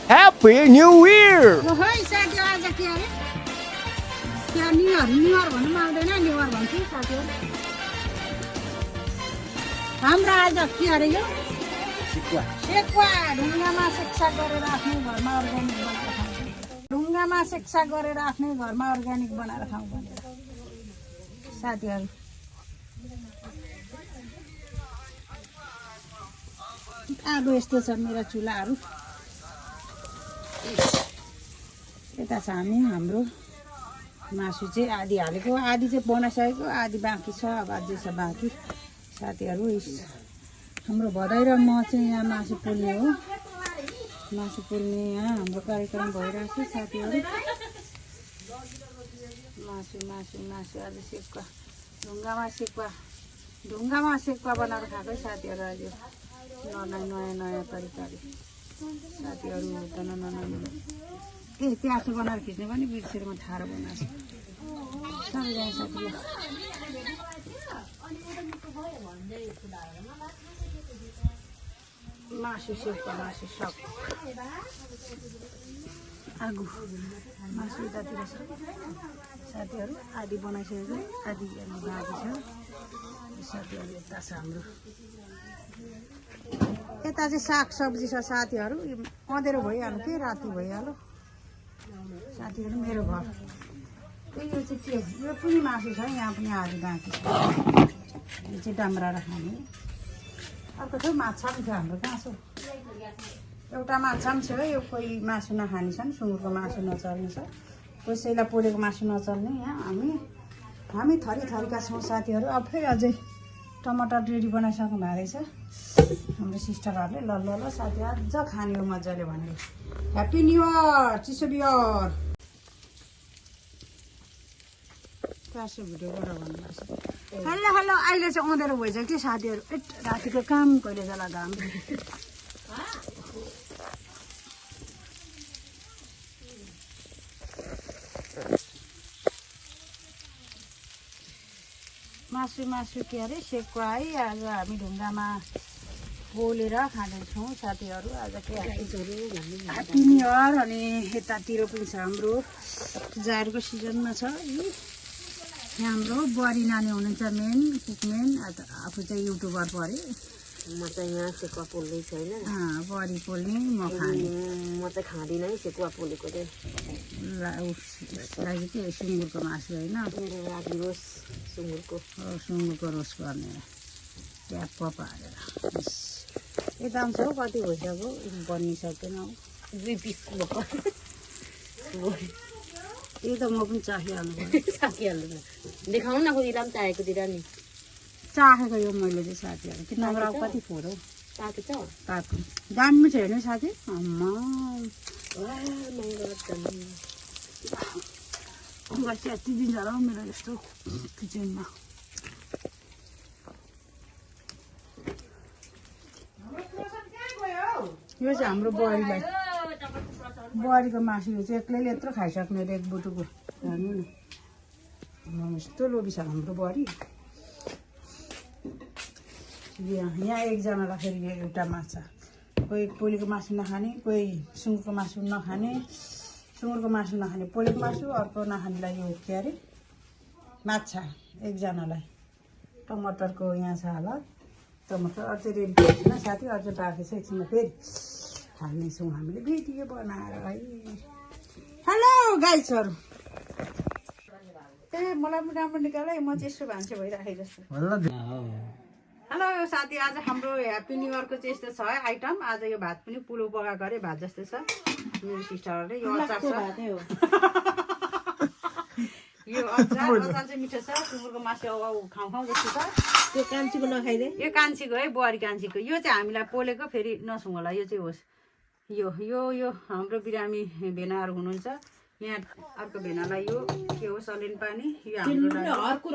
Happy New Year! ओहै साथी आज के अरे क्या न्यु इयर भन्नु आउँदैन न्यु इयर भन्छु साथीहरु हाम्रो आज के अरे यो सेक्वा ढुङ्गामा शिक्षा गरेर आफ्नो घरमा अर्ग्यानिक बनाएर खान्छ ढुङ्गामा शिक्षा गरेर आफ्नो घरमा अर्ग्यानिक बनाएर खाऊ भनेर साथीहरु आगो यस्तो छ मेरो चुलाहरु यता छ हाम्रो मासु चाहिँ आधी हालेको आधी चाहिँ बनाइसकेको आधी बाँकी छ अब अझै छ बाँकी साथीहरु हाम्रो भदै र म चाहिँ यहाँ मासु पोल्ने हो मासु पोल्ने यहाँ हाम्रो कार्यक्रम भइरहेको छ साथीहरु मासु मासु मासु आज सेक्वा ढुङ्गामा सेक्वा बनाएर खाएको साथीहरु आज नयाँ तरिकाले साथीहरु प्याजो बनाएर खिच्ने पनि बिर्सेर म थारो बनाएको छु सबैजना साथीहरु मासु सेक्वा मासु सब आगो मासु यतातिर छ साथीहरु आधी बनाइसकेको आधी बाँकी छ साथीहरु यता छ हाम्रो यता चाहिँ साग सब्जी छ साथीहरु अँधेरो भइहाल्यो के राति भइहाल्यो साथीहरु मेरो घर यो चाहिँ के यो पनि मासु छ यहाँ पनि आधी बाँकी छ यो चाहिँ डाम्रा खाने अर्को छ माछा पनि छ हाम्रो कहाँ छ एउटा माछा पनि छ यो कोही मासु नखाने छन् सुँगुरको मासु नचल्ने छ कसैलाई पोलेको मासु नचल्ने यहाँ हामी थरी थरीका छौँ साथीहरु अब फेरि अझै टमाटर रेडी बनाइसक्नु भएको रहेछ हाम्रो सिस्टरहरूले ल साथी अझ खाने हो मजाले भनेर ह्याप्पी न्यु इयर चिसो बियर क्लासो भिडियो गरेर भन्नुभएको छ हेलो अहिले चाहिँ अँधेरो भइसक्यो साथीहरु रातिको काम कहिले जाला घाम मासु के अरे सेक्वा है आज हामी ढुङ्गामा पोलेर खाँदैछौँ साथीहरु आज के ह्याप्पी न्यु इयर अनि यतातिर पनि छ हाम्रो जाडोको सिजनमा छ यहाँ हाम्रो बुहारी नानी हुनुहुन्छ मेन कुकमेन आफू चाहिँ युट्युबर परे म चाहिँ यहाँ सेकुवा पोल्दै छैन बुहारी पोल्ने म खाने म चाहिँ खाँदिनँ है सेकुवा पोलेको चाहिँ लागि के सुँगुरको मासु होइन मेरो लागि रोस सुँगुरको रोस गर्ने ट्याप्प पारेर यता आउँछ हौ कति भइसक्यो बनिसकेन हौ 2 पिस त्यही त म पनि चाखिहाल्नु साकिहाल्नु देखाउनु न खोइ राम चाहेको दिएर नि चाखेको यो मैले चाहिँ साथीहरु कि नम्बर कति फोर हौ तातो छ तातो दामी छ हेर्नु साथी अम्मा चाहिँ यति दिन जाला हौ मेरो यस्तो किचनमा यो चाहिँ हाम्रो बुहारीको मासु यो चाहिँ एक्लैले यत्रो खाइसक्ने एक बुटुको हेर्नु न यस्तो लोभी छ हाम्रो बुहारी यहाँ एकजनालाई फेरि एउटा माछा कोही पोलेको मासु नखाने कोही सुँगुरको मासु नखाने पोलेको मासु अर्को नखानेलाई यो के अरे माछा एकजनालाई टमाटरको यहाँ छ हालत टमाटर अझै रेडी छैन साथी अझै बाँकी छ एकछिनमा फेरि हाल्नेछौँ हामीले भिडियो बनाएर है हेलो गाइजहरू मलाई पनि राम्रो निकाल है म चाहिँ यस्तो भान्से भइराखेको जस्तो हेलो साथी आज हाम्रो ह्याप्पी न्यु इयरको चाहिँ यस्तो छ है आइटम आज यो भात पनि पुलो पकाएको अरे भात जस्तै छ मेरो सिस्टरहरूले यो अचार छ यो अचार चाहिँ मिठो छ सुँगुरको मासु खाउँ जस्तो छ त्यो कान्छीको नखाइदे यो कान्छीको है बुहारी कान्छीको यो चाहिँ हामीलाई पोलेको फेरि नसुँ होला यो चाहिँ होस् यो हाम्रो बिरामी भेनाहरू हुनुहुन्छ यहाँ अर्को भेनालाई यो के हो सलिन पानी यो हाम्रो